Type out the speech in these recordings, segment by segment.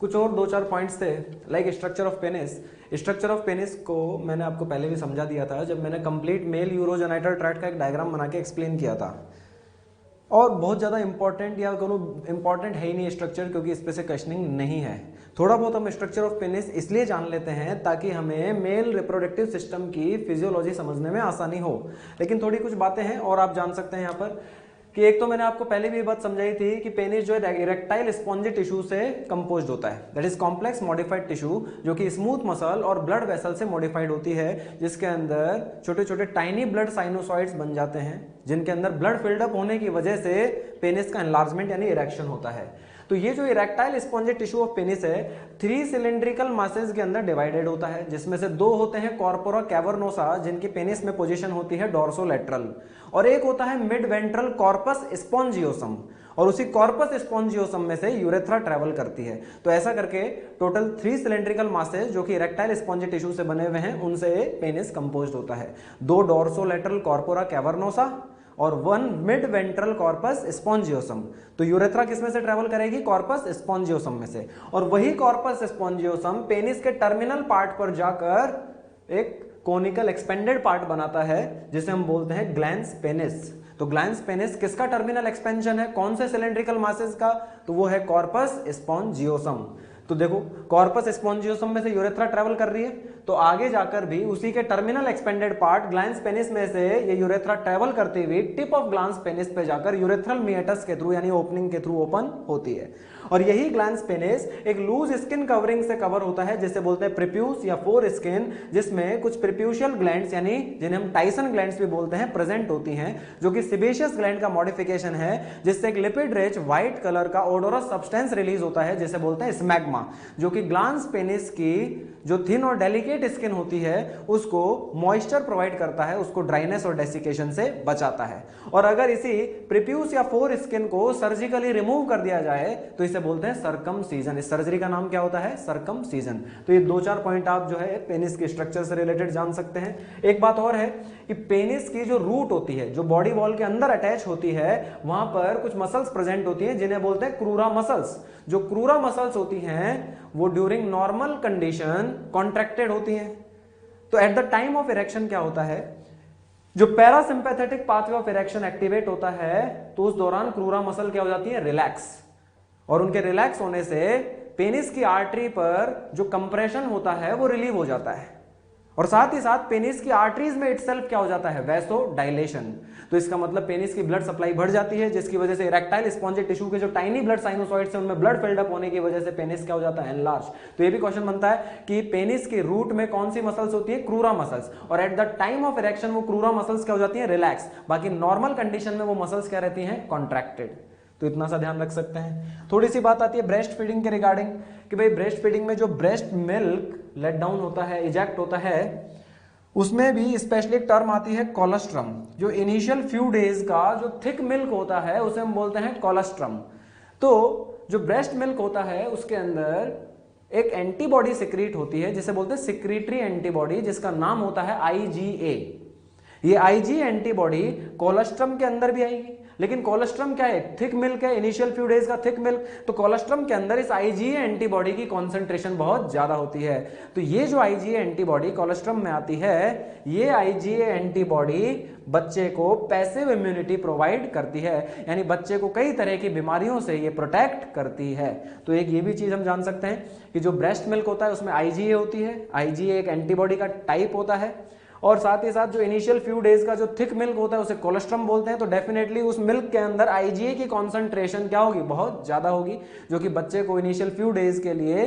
कुछ और दो चार पॉइंट्स थे like structure of penis. Structure of penis को मैंने आपको पहले भी समझा दिया था जब मैंने कंप्लीट मेल यूरोजेनाइटल ट्रैक्ट का एक डायग्राम बना के एक्सप्लेन किया था। और बहुत ज़्यादा इंपॉर्टेंट या कोनो इंपॉर्टेंट है ही नहीं स्ट्रक्चर, क्योंकि इस पे से क्वेश्चनिंग नहीं है। थोड़ा बहुत हम स्ट्रक्चर ऑफ पेनिस इसलिए जान लेते हैं ताकि हमें मेल रिप्रोडक्टिव सिस्टम की फिजियोलॉजी समझने में आसानी हो। लेकिन थोड़ी कुछ बातें हैं और आप जान सकते हैं यहाँ पर कि एक तो मैंने आपको पहले भी ये बात समझाई थी कि पेनिस जो है इरेक्टाइल स्पॉन्जी टिश्यू से कंपोज्ड होता है, that is complex modified tissue, जो कि स्मूथ मसल और ब्लड वेसल से मॉडिफाइड होती है, जिसके अंदर छोटे छोटे टाइनी ब्लड साइनोसॉइड्स बन जाते हैं, जिनके अंदर ब्लड फिल्डअप होने की वजह से पेनिस का एनलार्जमेंट यानी इरेक्शन होता है। तो ये जो erectile spongy tissue of penis है 3 सिलेंड्रिकल मासेस के अंदर डिवाइडेड होता है, जिसमें से 2 होते हैं कॉर्पोरा कैवर्नोसा, जिनकी पेनिस में पोजीशन होती है डोर्सोलैटरल, और एक होता है मिड वेंट्रल कॉर्पस स्पॉन्जियोसम, और उसी कॉर्पस स्पॉन्जियोसम में से यूरेथ्रा ट्रेवल करती है। तो ऐसा करके टोटल 3 सिलेंड्रिकल मासेस जो कि इरेक्टाइल स्पॉन्जी टिश्यू से बने हुए हैं, उनसे पेनिस कंपोज्ड होता है। 2 डोर्सोलैटरल कॉर्पोरा कैवर्नोसा और 1 मिड वेंट्रल कॉर्पस स्पॉन्जियोसम। तो यूरेथ्रा किसमें से ट्रेवल करेगी? कॉर्पस स्पॉन्जियोसम में से, और वही कॉर्पस स्पॉन्जियोसम पेनिस के टर्मिनल पार्ट पर जाकर एक कोनिकल एक्सपेंडेड पार्ट बनाता है, जिसे हम बोलते हैं ग्लैंस पेनिस। तो ग्लैंस पेनिस किसका टर्मिनल एक्सपेंशन है? कौन से सिलेंड्रिकल मासेस का? तो वो है कॉर्पस स्पॉन्जियोसम। तो देखो कॉर्पस स्पॉन्जियोसम में से यूरेथ्रा ट्रेवल कर रही है, तो आगे जाकर भी उसी के terminal expanded part glans penis में से ये यूरेथ्रा ट्रेवल करती हुई टिप ऑफ ग्लैंस पेनिस पे जाकर यूरेथ्रल मिएटस के थ्रू यानी ओपनिंग के थ्रू ओपन होती है। और यही ग्लैंस पेनिस एक लूज स्किन कवरिंग से कवर होता है, जिसे बोलते हैं प्रिप्यूस या फोर स्किन, जिसमें कुछ प्रिप्यूशियल ग्लैंड्स यानी जिन्हें हम टाइसन ग्लैंड्स भी बोलते हैं प्रेजेंट होती हैं, जो कि सिबेशियस ग्लैंड का मॉडिफिकेशन है, जिससे एक लिपिड रिच व्हाइट कलर का ओडोरस सब्सटेंस रिलीज होता है, जिसे बोलते हैं स्मैग्मा, जो कि ग्लैंस पेनिस की जो थिन और डेलिकेट स्किन होती है उसको मॉइस्चर प्रोवाइड करता है, उसको ड्राइनेस और डेसिकेशन से बचाता है। और अगर इसी प्रिप्यूस या फोर स्किन को सर्जिकली रिमूव कर दिया जाए तो इसे बोलते हैं सर्कमसीजन। इस सर्जरी का नाम क्या होता है? सर्कमसीजन। तो ये 2-4 पॉइंट आप जो है पेनिस के स्ट्रक्चर से रिलेटेड जान सकते हैं। एक बात और है कि पेनिस की जो रूट होती है, जो बॉडी वॉल के अंदर अटैच होती है, वहां पर कुछ मसल्स प्रेजेंट होती हैं जिन्हें बोलते हैं क्रूरा मसल्स। जो क्रूरा मसल्स होती हैं वो ड्यूरिंग नॉर्मल कंडीशन कॉन्ट्रैक्टेड होती हैं। तो at the time of erection क्या होता है, जो parasympathetic pathway of erection activate होता है, तो उस दौरान क्रूरा मसल क्या हो जाती है? रिलैक्स, और उनके रिलैक्स होने से पेनिस की आर्टरी पर जो कंप्रेशन होता है वो रिलीव हो जाता है, और साथ ही साथ पेनिस की आर्टरीज में इटसेल्फ क्या हो जाता है? Vaso dilation. तो इसका मतलब पेनिस की ब्लड सप्लाई बढ़ जाती है, जिसकी वजह से इरेक्टाइल स्पॉन्जी टिश्यू के जो टाइनी ब्लड साइनोसॉइड्स हैं उनमें ब्लड फिल्ड अप होने की वजह से पेनिस क्या हो जाता है? एनलार्ज। तो ये भी क्वेश्चन बनता है कि पेनिस के रूट में कौन सी मसल्स होती है? क्रूरा मसल्स, और at the time of erection वो क्रूरा मसल्स क्या हो जाती है? रिलैक्स। बाकी नॉर्मल कंडीशन में वो मसल्स क्या रहती हैं? कॉन्ट्रैक्टेड। तो इतना सा ध्यान रख सकते हैं। थोड़ी सी बात आती है ब्रेस्ट फीडिंग के रिगार्डिंग कि भाई ब्रेस्ट फीडिंग में जो ब्रेस्ट मिल्क लेट डाउन होता है, इजेक्ट होता है, उसमें भी स्पेशली एक टर्म आती है कोलेस्ट्रम। जो इनिशियल फ्यू डेज का जो थिक मिल्क होता है उसे हम बोलते हैं कोलेस्ट्रम। तो जो ब्रेस्ट मिल्क होता है उसके अंदर एक एंटीबॉडी सिक्रीट होती है जिसे बोलते हैं सिक्रीटरी एंटीबॉडी, जिसका नाम होता है IgA। ये IG एंटीबॉडी कोलेस्ट्रम के अंदर भी आएगी, लेकिन कोलेस्ट्रम क्या है? थिक मिल्क है, इनिशियल फ्यू डेज का थिक मिल्क। तो कोलेस्ट्रम के अंदर इस IgA एंटीबॉडी की कॉन्सेंट्रेशन बहुत ज्यादा होती है। तो ये जो IgA एंटीबॉडी कोलेस्ट्रम में आती है, ये IgA एंटीबॉडी बच्चे को पैसिव इम्यूनिटी प्रोवाइड करती है, यानी बच्चे को कई तरह की बीमारियों से ये प्रोटेक्ट करती है। तो एक ये भी चीज हम जान सकते हैं कि जो ब्रेस्ट मिल्क होता है उसमें IgA होती है, IgA एक एंटीबॉडी का टाइप होता है, और साथ ही साथ जो इनिशियल फ्यू डेज का जो थिक मिल्क होता है उसे कोलेस्ट्रम बोलते हैं। तो डेफिनेटली उस मिल्क के अंदर IgA की कॉन्सेंट्रेशन क्या होगी? बहुत ज्यादा होगी, जो कि बच्चे को इनिशियल फ्यू डेज के लिए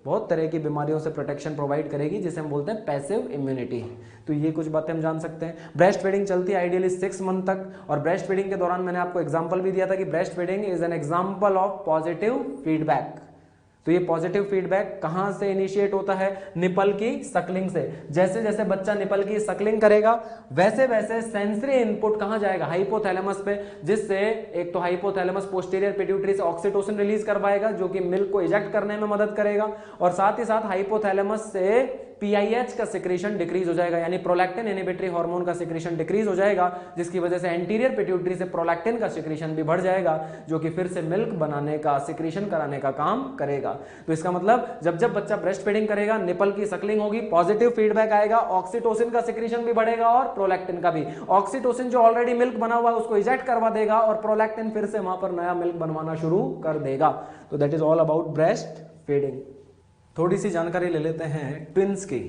बहुत तरह की बीमारियों से प्रोटेक्शन प्रोवाइड करेगी, जिसे हम बोलते हैं पैसिव इम्यूनिटी। तो ये कुछ बातें हम जान सकते हैं। ब्रेस्ट फीडिंग चलती है आइडियली 6 मंथ तक, और ब्रेस्ट फीडिंग के दौरान मैंने आपको एग्जांपल भी दिया था कि breast feeding is an example of positive feedback. तो ये पॉजिटिव फीडबैक कहां से इनिशिएट होता है? निपल की सकलिंग से। जैसे जैसे बच्चा निपल की सकलिंग करेगा वैसे वैसे सेंसरी इनपुट कहां जाएगा? हाइपोथैलेमस पे, जिससे एक तो हाइपोथैलेमस पोस्टीरियर पिट्यूटरी से ऑक्सीटोसिन रिलीज करवाएगा जो कि मिल्क को इजेक्ट करने में मदद करेगा, और साथ ही साथ हाइपोथैलेमस से पीआईएच का सिक्रीशन डिक्रीज हो जाएगा, यानी प्रोलैक्टिन इनहिबिटरी हार्मोन का सिक्रीशन डिक्रीज हो जाएगा, जिसकी वजह से एंटीरियर पिट्यूटरी से प्रोलैक्टिन का सिक्रीशन भी बढ़ जाएगा, जो कि फिर से मिल्क बनाने का, सिक्रीशन कराने का काम करेगा। तो इसका मतलब जब जब बच्चा ब्रेस्ट फीडिंग करेगा, निपल की सकलिंग होगी, पॉजिटिव फीडबैक आएगा, ऑक्सीटोसिन का सिक्रीशन भी बढ़ेगा और प्रोलैक्टिन का भी। ऑक्सीटोसिन जो ऑलरेडी मिल्क बना हुआ है उसको इजेक्ट करवा देगा और प्रोलैक्टिन फिर से वहां पर नया मिल्क बनवाना शुरू कर देगा। तो that is all about breast feeding. थोड़ी सी जानकारी ले लेते हैं ट्विंस की।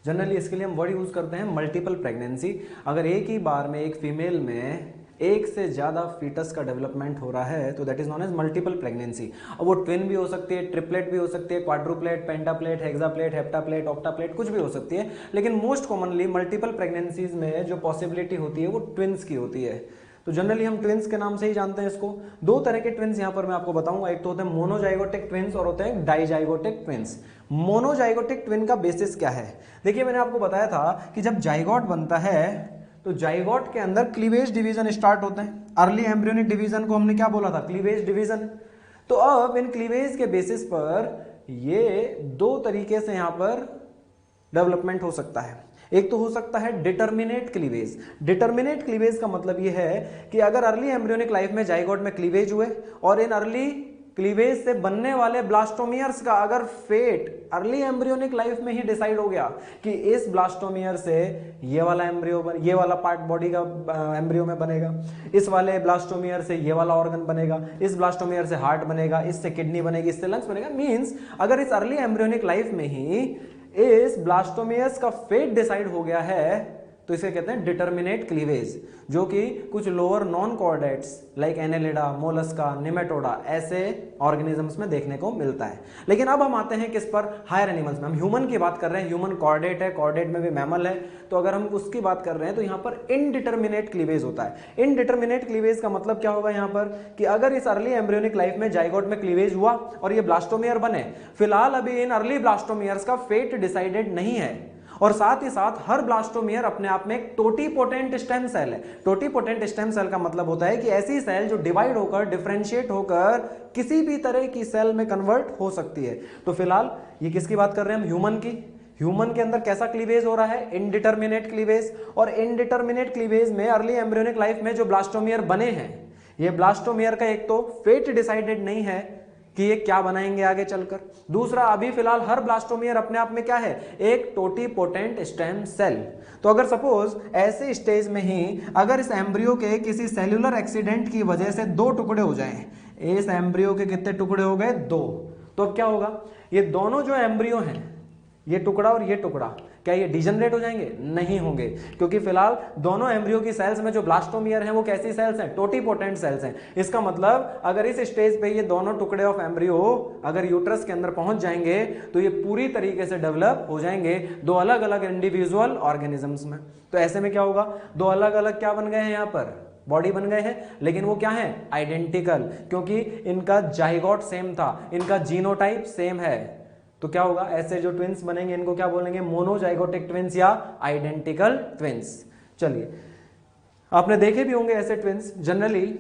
जनरली इसके लिए हम वर्ड यूज करते हैं मल्टीपल प्रेगनेंसी। अगर एक ही बार में एक फीमेल में एक से ज्यादा फीटस का डेवलपमेंट हो रहा है तो that is known as multiple pregnancy. अब वो ट्विन भी हो सकती है, ट्रिपलेट भी हो सकती है, क्वाड्रुप्लेट, पेंटाप्लेट, हेक्साप्लेट, हेप्टाप्लेट, ऑक्टाप्लेट, कुछ भी हो सकती है, लेकिन मोस्ट कॉमनली मल्टीपल प्रेगनेंसीज में जो पॉसिबिलिटी होती है वो ट्विंस की होती है। तो जनरली हम ट्विंस के नाम से ही जानते हैं इसको। दो तरह के ट्विंस यहां पर मैं आपको बताऊंगा, एक तो होते हैं मोनोजाइगोटिक ट्विंस और होते हैं डाइजाइगोटिक ट्विंस। मोनोजाइगोटिक ट्विन का बेसिस क्या है? देखिए मैंने आपको बताया था कि जब जाइगोट बनता है तो जाइगोट के अंदर क्लीवेज डिवीजन स्टार्ट होते हैं। अर्ली एम्ब्रियोनिक डिवीजन को हमने क्या बोला था? Cleavage division. तो अब इन क्लीवेज के बेसिस पर ये दो तरीके से यहां पर डेवलपमेंट हो सकता है। एक तो हो सकता है डिटर्मिनेट क्लीवेज। डिटर्मिनेट क्लीवेज का मतलब यह है कि अगर अर्ली एम्ब्रियोनिक लाइफ में जाइगोट में क्लीवेज हुए और इन अर्ली क्लीवेज से बनने वाले ब्लास्टोमियर्स का अगर फेट अर्ली एम्ब्रियोनिक लाइफ में ही डिसाइड हो गया कि इस ब्लास्टोमियर से ये वाला एम्ब्रियो ये वाला पार्ट बॉडी का एम्ब्रियो में बनेगा, इस वाले ब्लास्टोमियर से ये वाला ऑर्गन बनेगा, इस ब्लास्टोमियर से हार्ट बनेगा, इससे किडनी बनेगी, इससे लंग्स बनेगा। मींस अगर इस अर्ली एम्ब्रियोनिक लाइफ में ही इस ब्लास्टोमियर्स का फेट डिसाइड हो गया है तो इसे कहते हैं डिटर्मिनेट क्लीवेज, जो कि कुछ lower non chordates like Annelida, Mollusca, Nematoda ऐसे ऑर्गेनिजम्स में देखने को मिलता है। लेकिन अब हम आते हैं किस पर? हायर एनिमल्स में। हम ह्यूमन की बात कर रहे हैं, ह्यूमन कॉर्डेट है, कॉर्डेट में भी मैमल है, तो अगर हम उसकी बात कर रहे हैं तो यहाँ पर इनडिटर्मिनेट क्लीवेज होता है। इनडिटर्मिनेट क्लीवेज का मतलब क्या होगा यहाँ पर कि अगर इस अर्ली एम्ब्रियोनिक लाइफ में जाइगोट में क्लीवेज हुआ और ये ब्लास्टोमियर बने, फिलहाल अभी इन अर्ली ब्लास्टोमियर्स का फेट डिसाइडेड नहीं है और साथ ही साथ हर ब्लास्टोमियर अपने आप में एक टोटीपोटेंट स्टेम सेल है। टोटीपोटेंट स्टेम सेल का मतलब होता है कि ऐसी सेल जो डिवाइड होकर, डिफरेंशिएट होकर किसी भी तरह की सेल में कन्वर्ट हो सकती है। तो फिलहाल ये किसकी बात कर रहे हैं हम? ह्यूमन की। ह्यूमन के अंदर कैसा क्लीवेज हो रहा है? Indeterminate cleavage. और इनडिटर्मिनेट क्लीवेज में अर्ली एम्ब्रियोनिक लाइफ में जो ब्लास्टोमियर बने हैं, ये ब्लास्टोमियर का एक तो फेट डिसाइडेड नहीं है कि ये क्या बनाएंगे आगे चलकर, दूसरा अभी फिलहाल हर ब्लास्टोमियर अपने आप में क्या है? एक टोटीपोटेंट स्टेम सेल। तो अगर सपोज ऐसे स्टेज में ही अगर इस एम्ब्रियो के किसी सेल्यूलर एक्सीडेंट की वजह से दो टुकड़े हो जाएं, इस एम्ब्रियो के कितने टुकड़े हो गए? दो। तो अब क्या होगा? ये दोनों जो एम्ब्रियो हैं, ये टुकड़ा और ये टुकड़ा, क्या ये डिजनरेट हो जाएंगे? नहीं होंगे, क्योंकि फिलहाल दोनों एम्ब्रियो की सेल्स में जो ब्लास्टोमियर हैं वो कैसी सेल्स हैं? टोटीपोटेंट सेल्स हैं। इसका मतलब अगर इस स्टेज पे ये दोनों टुकड़े ऑफ एम्ब्रियो अगर यूट्रस के अंदर पहुंच जाएंगे तो ये पूरी तरीके से डेवलप हो जाएंगे दो अलग अलग इंडिविजुअल ऑर्गेनिजम्स में। तो ऐसे में क्या होगा? दो अलग अलग क्या बन गए हैं? यहाँ पर बॉडी बन गए हैं, लेकिन वो क्या है? आइडेंटिकल, क्योंकि इनका जाइगोट सेम था, इनका जीनोटाइप सेम है। तो क्या होगा? ऐसे जो ट्विंस बनेंगे इनको क्या बोलेंगे? मोनोजाइगोटिक ट्विंस या आइडेंटिकल ट्विंस। चलिए, आपने देखे भी होंगे ऐसे ट्विंस। जनरली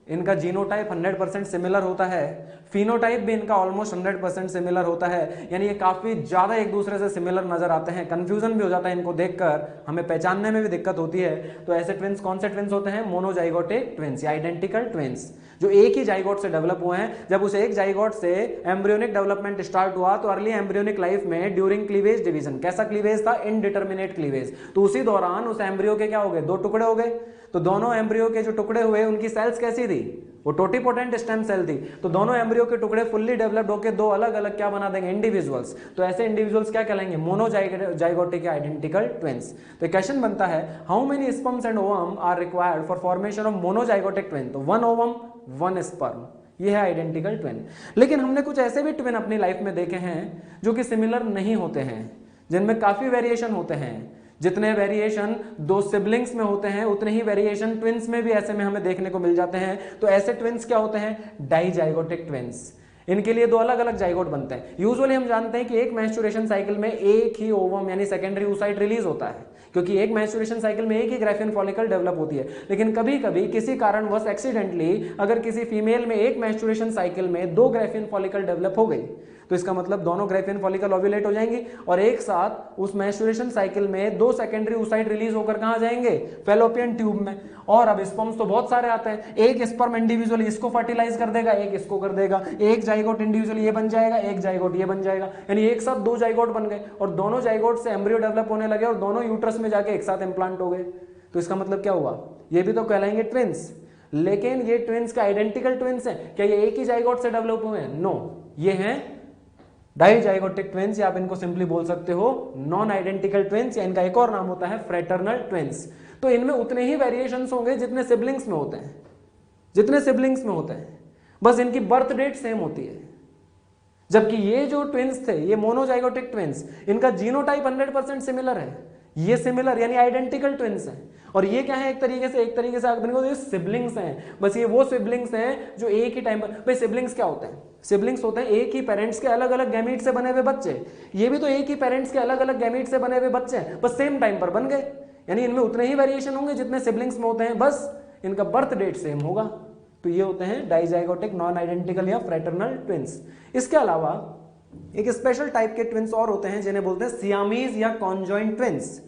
इनका जीनोटाइप 100% सिमिलर होता है, फिनोटाइप भी इनका ऑलमोस्ट 100% सिमिलर होता है, यानी ये काफी ज्यादा एक दूसरे से सिमिलर नजर आते हैं। कंफ्यूजन भी हो जाता है इनको देखकर, हमें पहचानने में भी दिक्कत होती है। तो ऐसे ट्विंस कौन से ट्विंस होते हैं? मोनोजाइगोटिक ट्विंस या आइडेंटिकल ट्विंस, जो एक ही जाइगोट से डेवलप हुए हैं। जब उस एक जाइगोट से एम्ब्रियोनिक डेवलपमेंट स्टार्ट हुआ तो अर्ली एम्ब्रियोनिक लाइफ में ड्यूरिंग क्लीवेज डिवीजन, कैसा क्लीवेज था? Indeterminate cleavage. तो उसी दौरान उस एम्ब्रियो के क्या हो गए? दो टुकड़े हो गए। तो दोनों एम्ब्रियो के जो टुकड़े हुए उनकी सेल्स कैसी थी? वो टोटीपोटेंट स्टेम सेल थी। तो दोनों एम्ब्रियो के टुकड़े फुल्ली डेवलप्ड होकर दो अलग अलग क्या बना देंगे? इंडिविजुअल्स। तो ऐसे इंडिविजुअल्स क्या कहलाएंगे? मोनोजाइगोटिक या आइडेंटिकल ट्विंस। तो क्वेश्चन बनता है, how many sperms and ovum are required for formation of monozygotic twin? तो 1 ओवम 1 स्पर्म, ये है आइडेंटिकल ट्विन। लेकिन हमने कुछ ऐसे भी ट्विन अपनी लाइफ में देखे हैं जो कि सिमिलर नहीं होते हैं, जिनमें काफी वेरिएशन होते हैं। जितने वेरिएशन दो सिबलिंग्स में होते हैं उतने ही वेरिएशन ट्विंस में भी ऐसे में हमें देखने को मिल जाते हैं। तो ऐसे ट्विंस क्या होते हैं? Dizygotic twins. इनके लिए दो अलग अलग जाइगोट बनते हैं। यूजुअली हम जानते हैं कि एक मेंस्ट्रुएशन साइकिल में एक ही ओवम यानी सेकेंडरी oocyte रिलीज होता है, क्योंकि एक मेंस्ट्रुएशन साइकिल में एक ही ग्राफियन फॉलिकल डेवलप होती है। लेकिन कभी कभी किसी कारणवश एक्सीडेंटली अगर किसी फीमेल में एक मेंस्ट्रुएशन साइकिल में दो ग्राफियन फॉलिकल डेवलप हो गई तो इसका मतलब दोनों ग्राफियन फॉलिकल ओव्यूलेट हो जाएंगी और एक साथ उस मैस्चुरेशन साइकिल में 2 सेकेंडरी oocyte रिलीज होकर कहां जाएंगे, फैलोपियन ट्यूब में। और अब स्पर्म्स तो बहुत सारे आते हैं, एक स्पर्म इंडिविजुअल इसको फर्टिलाइज कर देगा, एक इसको कर देगा, एक जाइगोट इंडिविजुअल ये बन जाएगा, एक जाइगोट ये बन जाएगा, यानी एक साथ 2 जाइगोट बन गए और दोनों जाइगोट से एम्ब्रियो डेवलप होने लगे और दोनों यूट्रस में जाके एक साथ इम्प्लांट हो गए। तो इसका मतलब क्या हुआ, ये भी तो कहलाएंगे ट्विंस। लेकिन ये ट्विंस का आइडेंटिकल ट्विंस हैं, क्या ये एक ही जाइगोट से डेवलप हुए हैं? नो, ये हैं डाइजाइगोटिक ट्विंस, या आप इनको सिंपली बोल सकते हो नॉन आइडेंटिकल ट्विंस, या इनका एक और नाम होता है फ्रेटर्नल ट्विंस। तो इनमें उतने ही वेरिएशंस होंगे जितने सिबलिंग्स में होते हैं, जितने सिबलिंग्स में होते हैं, बस इनकी बर्थ डेट सेम होती है। जबकि ये जो ट्विंस थे, ये मोनोजाइगोटिक ट्विंस, इनका जीनोटाइप 100% सिमिलर है, ये सिमिलर यानी आइडेंटिकल ट्विंस हैं। और ये क्या है, एक तरीके से आप ये सिबलिंग्स हैं, बस ये वो सिबलिंग्स हैं जो एक ही टाइम पर, भाई सिबलिंग्स क्या होते हैं, सिबलिंग्स होते हैं एक ही पेरेंट्स के अलग अलग गैमीट से बने हुए बच्चे। ये भी तो एक ही पेरेंट्स के अलग अलग गैमीट से बने हुए बच्चे हैं, बस सेम टाइम पर बन गए, यानी इनमें उतने ही वेरिएशन होंगे जितने सिबलिंग्स में होते हैं, बस इनका बर्थ डेट सेम होगा। तो ये होते हैं डाइजाइगोटिक नॉन आइडेंटिकल या फ्रेटर्नल ट्विंस। इसके अलावा एक स्पेशल टाइप के ट्विंस और होते हैं जिन्हें बोलते हैं सियामीज या कॉन्जॉइंट ट्विंस।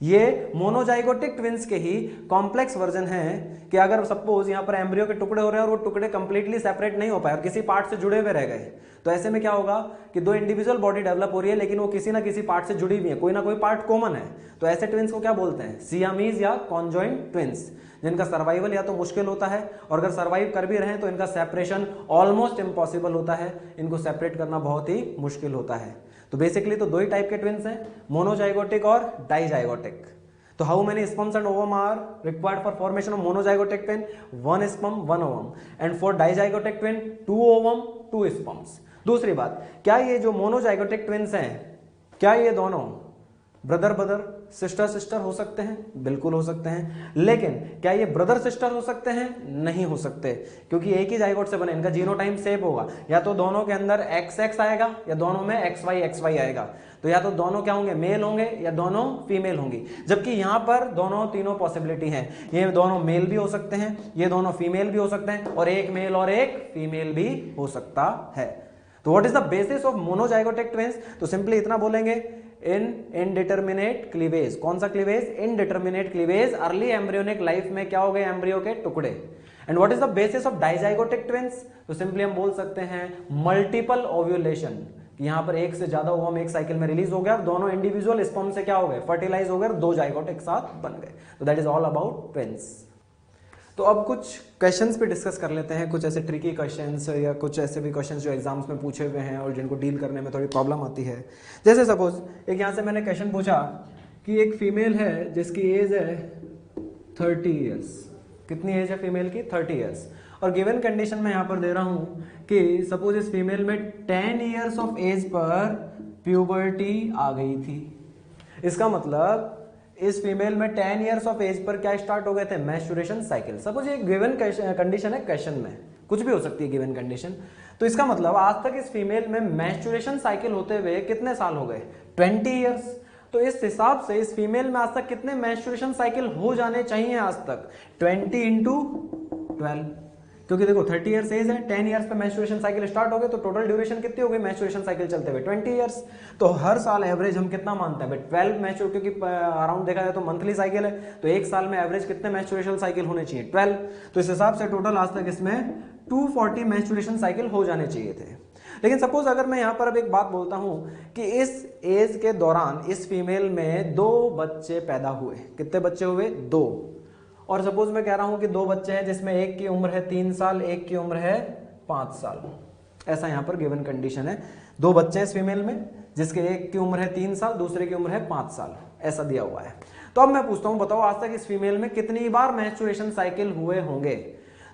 ये मोनोजाइगोटिक ट्विंस के ही कॉम्प्लेक्स वर्जन है कि अगर सपोज यहाँ पर एम्ब्रियो के टुकड़े हो रहे हैं और वो टुकड़े कंप्लीटली सेपरेट नहीं हो पाए और किसी पार्ट से जुड़े हुए रह गए, तो ऐसे में क्या होगा कि 2 इंडिविजुअल बॉडी डेवलप हो रही है लेकिन वो किसी ना किसी पार्ट से जुड़ी हुई है, कोई ना कोई पार्ट कॉमन है। तो ऐसे ट्विंस को क्या बोलते हैं, सियामीज या कॉन्जॉइंट ट्विंस, जिनका सर्वाइवल या तो मुश्किल होता है और अगर सर्वाइव कर भी रहे हैं तो इनका सेपरेशन ऑलमोस्ट इम्पॉसिबल होता है, इनको सेपरेट करना बहुत ही मुश्किल होता है। तो बेसिकली तो 2 ही टाइप के ट्विंस हैं, मोनोजाइगोटिक और डाइजाइगोटिक। तो how many sperms and ovum are required for formation of monozygotic twin? 1 sperm 1 ovum, and for dizygotic twin 2 ovum 2 sperms. दूसरी बात, क्या ये जो मोनोजाइगोटिक ट्विंस हैं, क्या ये दोनों ब्रदर ब्रदर सिस्टर सिस्टर हो सकते हैं? बिल्कुल हो सकते हैं। लेकिन क्या ये ब्रदर सिस्टर हो सकते हैं? नहीं हो सकते, क्योंकि एक ही जाइगोट से बने, इनका जीनोटाइप सेम होगा। या तो दोनों के अंदर XX आएगा या दोनों में XY आएगा। तो या तो दोनों क्या होंगे, मेल होंगे या दोनों फीमेल होंगी। जबकि यहां पर दोनों तीनों पॉसिबिलिटी है, ये दोनों मेल भी हो सकते हैं, ये दोनों फीमेल भी हो सकते हैं, और एक मेल और एक फीमेल भी हो सकता है। तो what is the basis of monozygotic twins? तो सिंपली इतना बोलेंगे, इन इनडिटर्मिनेट क्लीवेज। कौन सा cleavage? Indeterminate cleavage. Early embryonic life में क्या हो गए, एम्ब्रियो के टुकड़े। And what is the basis of dizygotic twins? तो सिंपली हम बोल सकते हैं मल्टीपल ओव्यूलेशन। यहां पर एक से ज्यादा ओवम एक साइकिल में रिलीज हो गया और दोनों इंडिविजुअल स्पर्म से क्या हो गए, फर्टिलाइज हो गए, 2 जाइगोट एक साथ बन गए। तो that is all about twins. तो अब कुछ क्वेश्चंस पे डिस्कस कर लेते हैं, कुछ ऐसे ट्रिकी क्वेश्चंस या कुछ ऐसे भी क्वेश्चंस जो एग्जाम्स में पूछे हुए हैं और जिनको डील करने में थोड़ी प्रॉब्लम आती है। जैसे सपोज एक यहाँ से मैंने क्वेश्चन पूछा कि एक फीमेल है जिसकी एज है 30 ईयर्स। कितनी एज है फीमेल की? 30 ईयर्स। और गिवन कंडीशन में यहाँ पर दे रहा हूँ कि सपोज इस फीमेल में 10 ईयर्स ऑफ एज पर प्यूबर्टी आ गई थी। इसका मतलब इस फीमेल में 10 इयर्स ऑफ एज पर क्या स्टार्ट हो गए थे, मैस्चुरेशन साइकिल। सपोज ये गिवन कंडीशन है, क्वेश्चन में कुछ भी हो सकती है गिवन कंडीशन। तो इसका मतलब आज तक इस फीमेल में मैस्चुरेशन साइकिल होते हुए कितने साल हो गए, 20 इयर्स। तो इस हिसाब से इस फीमेल में आज तक कितने मैस्चुरेशन साइकिल हो जाने चाहिए आज तक, 20 × 12, क्योंकि देखो 30 इयर्स एज है, 10 इयर्स पे मैस्चुरेशन साइकिल स्टार्ट हो गए, तो टोटल ड्यूरेशन कितनी हो गई मैस्चुरेशन साइकिल चलते हुए, 20 इयर्स। तो हर साल एवरेज हम कितना मानते हैं भाई, 12 मैच्योर, क्योंकि अराउंड देखा जाए तो मंथली साइकिल है, तो एक साल में एवरेज कितने मैस्चुरेशन साइकिल होने चाहिए, 12। तो इस हिसाब से टोटल आज तक इसमें 240 मैस्चुरेशन साइकिल हो जाने चाहिए थे। लेकिन सपोज अगर मैं यहाँ पर अब एक बात बोलता हूँ कि इस एज के दौरान इस फीमेल में 2 बच्चे पैदा हुए, कितने बच्चे हुए, 2। और सपोज मैं कह रहा हूं कि 2 बच्चे हैं जिसमें एक की उम्र है 3 साल, एक की उम्र है 5 साल। ऐसा यहां पर गिवन कंडीशन है, 2 बच्चे हैं इस फीमेल में जिसके एक की उम्र है 3 साल, दूसरे की उम्र है 5 साल, ऐसा दिया हुआ है। तो अब मैं पूछता हूं, बताओ आज तक इस फीमेल में कितनी बार मैस्चुरेशन साइकिल हुए होंगे।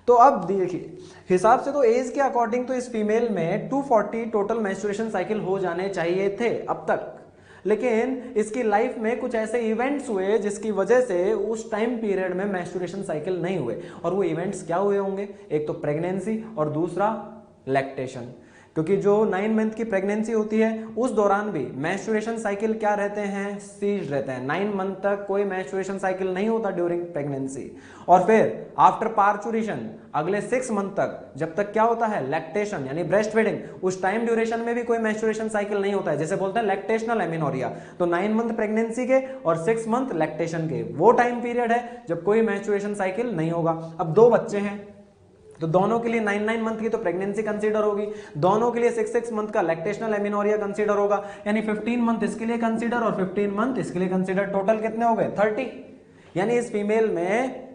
तो अब देखिए हिसाब से तो एज के अकॉर्डिंग तो इस फीमेल में 240 टोटल मैस्चुरेशन साइकिल हो जाने चाहिए थे अब तक। लेकिन इसकी लाइफ में कुछ ऐसे इवेंट्स हुए जिसकी वजह से उस टाइम पीरियड में मैस्चुरेशन साइकिल नहीं हुए। और वो इवेंट्स क्या हुए होंगे, एक तो प्रेगनेंसी और दूसरा लैक्टेशन। क्योंकि जो 9 मंथ की प्रेगनेंसी होती है उस दौरान भी मेंस्ट्रुएशन साइकिल क्या रहते हैं, सीज रहते हैं। 9 मंथ तक कोई मेंस्ट्रुएशन साइकिल नहीं होता ड्यूरिंग प्रेगनेंसी। और फिर आफ्टर पार्चुरेशन अगले 6 मंथ तक, जब तक क्या होता है, लैक्टेशन यानी ब्रेस्ट फीडिंग, उस टाइम ड्यूरेशन में भी कोई मेंस्ट्रुएशन साइकिल नहीं होता है, जैसे बोलते हैं लैक्टेशनल एमिनोरिया। तो 9 मंथ प्रेगनेंसी के और 6 मंथ लैक्टेशन के वो टाइम पीरियड है जब कोई मेंस्ट्रुएशन साइकिल नहीं होगा। अब 2 बच्चे हैं तो दोनों के लिए 9 मंथ की तो प्रेगनेंसी कंसीडर होगी, दोनों के लिए 6 मंथ का लैक्टेशनल एमिनोरिया कंसीडर होगा, यानी 15 मंथ इसके लिए कंसीडर और 15 मंथ इसके लिए कंसीडर। टोटल कितने हो गए, 30। यानी इस फीमेल में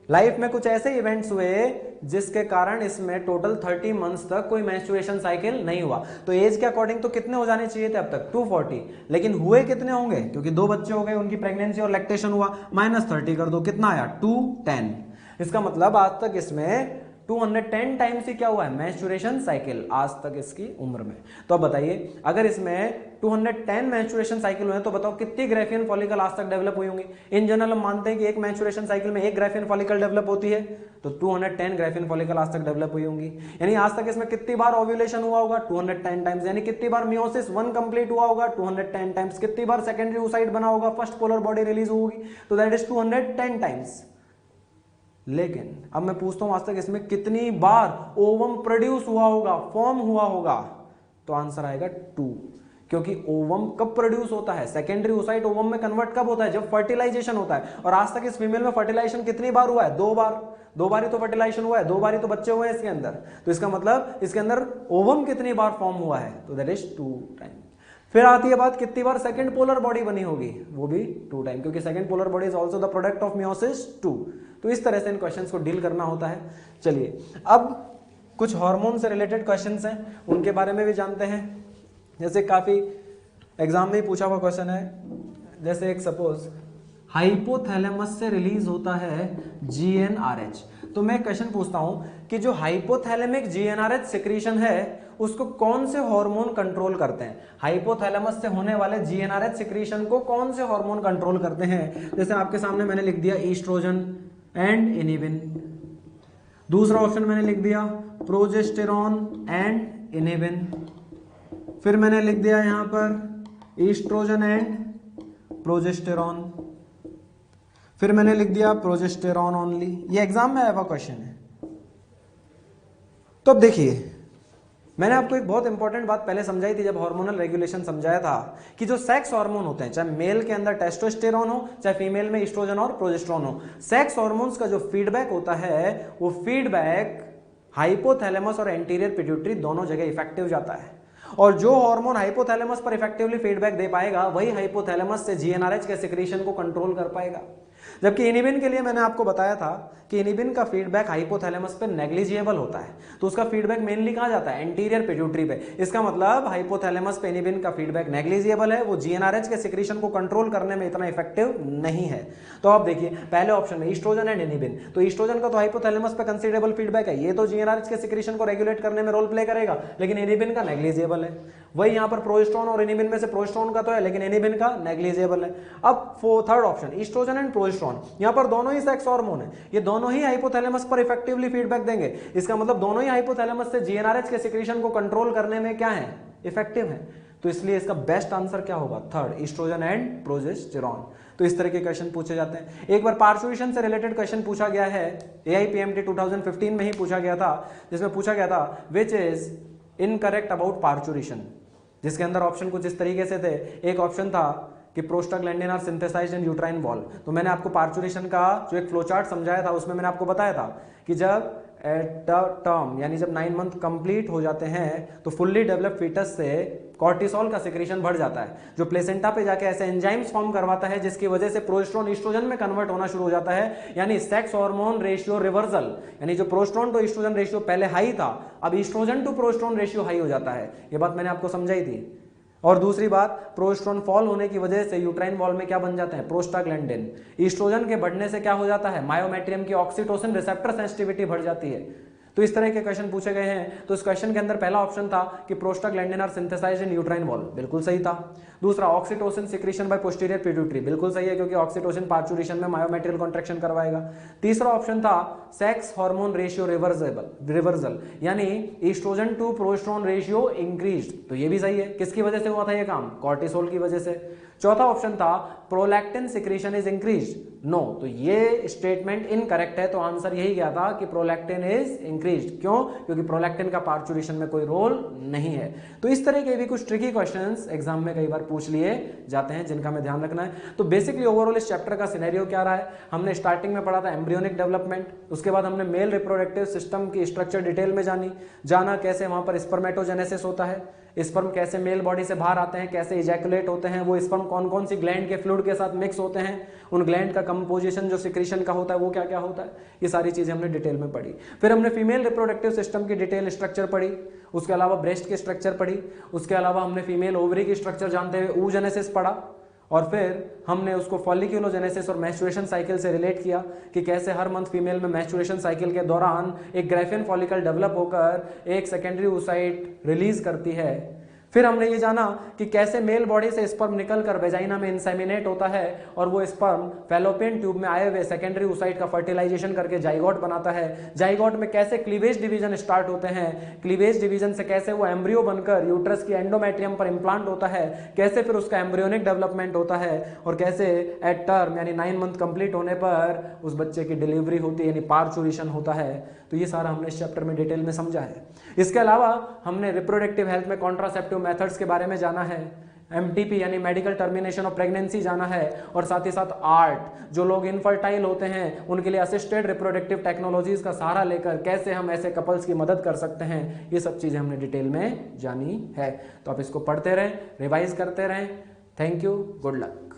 लाइफ में कुछ ऐसे इवेंट्स हुए जिसके कारण इसमें टोटल 30 मंथ्स तक कोई मेंस्ट्रुएशन साइकिल नहीं हुआ। तो एज के अकॉर्डिंग तो कितने हो जाने चाहिए थे अब तक, 240, लेकिन हुए कितने होंगे, क्योंकि 2 बच्चे हो गए, उनकी प्रेगनेंसी और लैक्टेशन हुआ, -30 कर दो, कितना आया, 210। इसका मतलब आज तक इसमें 210 टाइम्स ही क्या हुआ है, मेंस्ट्रुएशन साइकिल आज तक इसकी उम्र में। तो अब बताइए, अगर इसमें 210 मेंस्ट्रुएशन साइकिल हुए तो बताओ कितनी ग्राफियन फॉलिकल आज तक डेवलप हुई होंगी। इन जनरल हम मानते हैं कि एक मेंस्ट्रुएशन साइकिल में एक ग्राफियन फॉलिकल डेवलप होती है, तो 210 ग्राफियन फॉलिकल आज तक डेवलप हुई होंगी। यानी आज तक इसमें कितनी बार ओव्यूलेशन हुआ होगा, 210 टाइम्स। यानी कितनी बार मियोसिस 1 कंप्लीट हुआ होगा, 210 टाइम्स। कितनी बार सेकेंडरी oocyte बना होगा, फर्स्ट पोलर बॉडी रिलीज होगी, तो दैट इज 210 टाइम्स। लेकिन अब मैं पूछता हूं आज तक इसमें कितनी बार ओवम प्रोड्यूस हुआ होगा, फॉर्म हुआ होगा, तो आंसर आएगा 2। क्योंकि ओवम कब प्रोड्यूस होता है, सेकेंडरी oocyte ओवम में कन्वर्ट कब होता है, जब फर्टिलाइजेशन होता है। और आज तक इस फीमेल में फर्टिलाइजेशन कितनी बार हुआ है, 2 बार। 2 बार ही तो फर्टिलाइजेशन हुआ है, 2 बार ही तो बच्चे हुए हैं इसके अंदर। तो इसका मतलब इसके अंदर ओवम कितनी बार फॉर्म हुआ है, तो दैट इज 2 टाइम। फिर आती है बात कितनी बार सेकंड पोलर बॉडी बनी होगी, वो भी 2 टाइम, क्योंकि second polar body is also the product of meiosis 2। तो इस तरह से इन क्वेश्चंस को डील करना होता है। चलिए अब कुछ हार्मोन से रिलेटेड क्वेश्चंस हैं, उनके बारे में भी जानते हैं। जैसे काफी एग्जाम में ही पूछा हुआ क्वेश्चन है, जैसे एक सपोज हाइपोथैलेमस से रिलीज होता है GnRH। तो मैं क्वेश्चन पूछता हूं कि जो हाइपोथैलेमिक GnRH सिक्रीशन है उसको कौन से हार्मोन कंट्रोल करते हैं। हाइपोथैलेमस से होने वाले GnRH सिक्रीशन को कौन से हार्मोन कंट्रोल करते हैं। जैसे आपके सामने मैंने लिख दिया ईस्ट्रोजन एंड इनिबिन। दूसरा ऑप्शन मैंने लिख दिया प्रोजेस्टेरॉन एंड इनिबिन। फिर मैंने लिख दिया यहां पर ईस्ट्रोजन एंड प्रोजेस्टेरॉन। फिर मैंने लिख दिया प्रोजेस्टेरॉन ओनली। ये एग्जाम में आया हुआ क्वेश्चन है। तो अब देखिए, मैंने आपको एक बहुत इंपॉर्टेंट बात पहले समझाई थी जब हार्मोनल रेगुलेशन समझाया था कि जो सेक्स हार्मोन होते हैं, चाहे मेल के अंदर टेस्टोस्टेरोन हो, चाहे फीमेल में ईस्ट्रोजन और प्रोजेस्टेरॉन हो, सेक्स हार्मोन्स का जो फीडबैक होता है वो फीडबैक हाइपोथैलेमस और एंटीरियर पिट्यूटरी दोनों जगह इफेक्टिव जाता है। और जो हार्मोन हाइपोथैलेमस पर इफेक्टिवली फीडबैक दे पाएगा वही हाइपोथैलेमस से GnRH के सिक्रीशन को कंट्रोल कर पाएगा। जबकि इनिबिन के लिए मैंने आपको बताया था कि इनिबिन का फीडबैक हाइपोथैलेमस पे नेग्लिजिबल होता है, तो उसका फीडबैक मेनली कहां जाता है, एंटीरियर पिट्यूटरी पे। इसका मतलब हाइपोथैलेमस पे इनिबिन का फीडबैक नेग्लिजिबल है, वो GnRH के सिक्रीशन को कंट्रोल करने में इतना इफेक्टिव नहीं है। तो आप देखिए पहले ऑप्शन में ईस्ट्रोजन एंड इनिबिन, तो ईस्ट्रोजन का तो हाइपोथैलेमस पे कंसीडरेबल फीडबैक है, ये तो GnRH के सिक्रीशन को रेगुलेट करने में रोल प्ले करेगा, लेकिन इनिबिन का नेग्लिजिबल है। वही यहां पर प्रोजेस्टेरॉन और इनिबिन में से प्रोजेस्टेरॉन का तो है, लेकिन इनिबिन का नेग्लिजिबल है। अब third option oestrogen and progesterone, यहां पर दोनों ही सेक्स हार्मोन है, ये दोनों ही हाइपोथैलेमस पर इफेक्टिवली फीडबैक देंगे। इसका मतलब दोनों ही हाइपोथैलेमस से GnRH के सिक्रीशन को कंट्रोल करने में क्या है, इफेक्टिव है। तो इसलिए इसका बेस्ट आंसर क्या होगा, थर्ड, ईस्ट्रोजन एंड प्रोजेस्टेरॉन। तो इस तरह के क्वेश्चन पूछे जाते हैं। एक बार पार्चुरेशन से रिलेटेड क्वेश्चन पूछा गया है, AIPMT 2015 में ही पूछा गया था, जिसमें पूछा गया था which is incorrect about parturition, जिसके अंदर ऑप्शन कुछ इस तरीके से थे। एक ऑप्शन था कि prostaglandin are synthesised in uterine wall. तो मैंने आपको पार्चुरेशन का जो एक फ्लो चार्ट समझाया था उसमें मैंने आपको बताया था कि जब एट टर्म यानी जब 9 मंथ कंप्लीट हो जाते हैं तो फुल्ली डेवलप्ड फीटस से कॉर्टिसोल का सिक्रीशन बढ़ जाता है, जो प्लेसेंटा पे जाके ऐसे एंजाइम्स फॉर्म करवाता है जिसकी वजह से प्रोजेस्टेरॉन ईस्ट्रोजन में कन्वर्ट होना शुरू हो जाता है। यानी सेक्स हार्मोन रेशियो रिवर्सल, यानी जो प्रोजेस्टेरॉन टू ईस्ट्रोजन रेशियो पहले हाई था, अब oestrogen to progesterone ratio high हो जाता है। ये बात मैंने आपको समझाई थी। और दूसरी बात, प्रोजेस्टेरॉन फॉल होने की वजह से यूट्राइन वॉल में क्या बन जाते हैं, प्रोस्टाग्लैंडिन। ईस्ट्रोजन के बढ़ने से क्या हो जाता है, मायोमेट्रियम की ऑक्सीटोसिन रिसेप्टर सेंसिटिविटी बढ़ जाती है। तो इस तरह के क्वेश्चन पूछे गए हैं। तो इस क्वेश्चन के अंदर पहला ऑप्शन था कि prostaglandin are synthesised in uterine wall, बिल्कुल सही था। दूसरा oxytocin secretion by posterior pituitary, बिल्कुल सही है क्योंकि ऑक्सीटोसिन पार्चुरेशन में मायोमेट्रियल कॉन्ट्रैक्शन करवाएगा। तीसरा ऑप्शन था सेक्स हार्मोन रेशियो रिवर्सल, यानी oestrogen to progesterone ratio increased, तो ये भी सही है। किसकी वजह से हुआ था ये काम? कॉर्टिसोल की वजह से। चौथा ऑप्शन था prolactin secretion is increased, no, तो ये स्टेटमेंट इनकरेक्ट है। तो आंसर यही गया था कि प्रोलैक्टिन इज इंक्रीज्ड। क्यों? क्योंकि प्रोलैक्टिन का पार्चुरेशन में कोई रोल नहीं है। तो इस तरह के भी कुछ ट्रिकी क्वेश्चंस एग्जाम में कई बार पूछ लिए जाते हैं जिनका हमें ध्यान रखना है। तो बेसिकली ओवरऑल इस चैप्टर का सिनेरियो क्या रहा है? हमने स्टार्टिंग में पढ़ा था एम्ब्रियोनिक डेवलपमेंट, उसके बाद हमने मेल रिप्रोडक्टिव सिस्टम की स्ट्रक्चर डिटेल में जाना कैसे वहां पर स्पर्मेटोजेनेसिस होता है, स्पर्म कैसे मेल बॉडी से बाहर आते हैं, कैसे इजैकुलेट होते हैं, वो स्पर्म कौन कौन सी ग्लैंड के फ्लूइड के साथ मिक्स होते हैं, उन ग्लैंड का कंपोजिशन जो सिक्रीशन का होता है वो क्या क्या होता है, ये सारी चीजें हमने डिटेल में पढ़ी। फिर हमने फीमेल रिप्रोडक्टिव सिस्टम की डिटेल स्ट्रक्चर पढ़ी, उसके अलावा ब्रेस्ट की स्ट्रक्चर पढ़ी, उसके अलावा हमने फीमेल ओवरी की स्ट्रक्चर जानते हुए oogenesis पढ़ा, और फिर हमने उसको फॉलिक्यूलोजेनेसिस और मैस्चुरेशन साइकिल से रिलेट किया कि कैसे हर मंथ फीमेल में मैस्चुरेशन साइकिल के दौरान एक ग्राफियन फॉलिकल डेवलप होकर एक सेकेंडरी oocyte रिलीज करती है। फिर हमने ये जाना कि कैसे मेल बॉडी से स्पर्म निकलकर वेजाइना में इंसेमिनेट होता है और वो स्पर्म फैलोपियन ट्यूब में आए हुए सेकेंडरी oocyte का फर्टिलाइजेशन करके जाइगोट बनाता है। जाइगोट में कैसे क्लीवेज डिवीजन स्टार्ट होते हैं, क्लीवेज डिवीजन से कैसे वो एम्ब्रियो बनकर यूट्रस की एंडोमेट्रियम पर इंप्लांट होता है, कैसे फिर उसका एम्ब्रियोनिक डेवलपमेंट होता है, और कैसे एट टर्म यानी 9 मंथ कंप्लीट होने पर उस बच्चे की डिलीवरी होती है यानी पार्चुरेशन होता है। तो ये सारा हमने इस चैप्टर में डिटेल में समझा है। इसके अलावा हमने रिप्रोडक्टिव हेल्थ में कॉन्ट्रासेप्टिव मेथड्स के बारे में जाना है, MTP यानी मेडिकल टर्मिनेशन ऑफ प्रेगनेंसी जाना है, और साथ ही साथ आर्ट, जो लोग इनफर्टाइल होते हैं उनके लिए असिस्टेड रिप्रोडक्टिव टेक्नोलॉजीज का सहारा लेकर कैसे हम ऐसे कपल्स की मदद कर सकते हैं, ये सब चीजें हमने डिटेल में जानी है। तो आप इसको पढ़ते रहें, रिवाइज करते रहें। Thank you, good luck.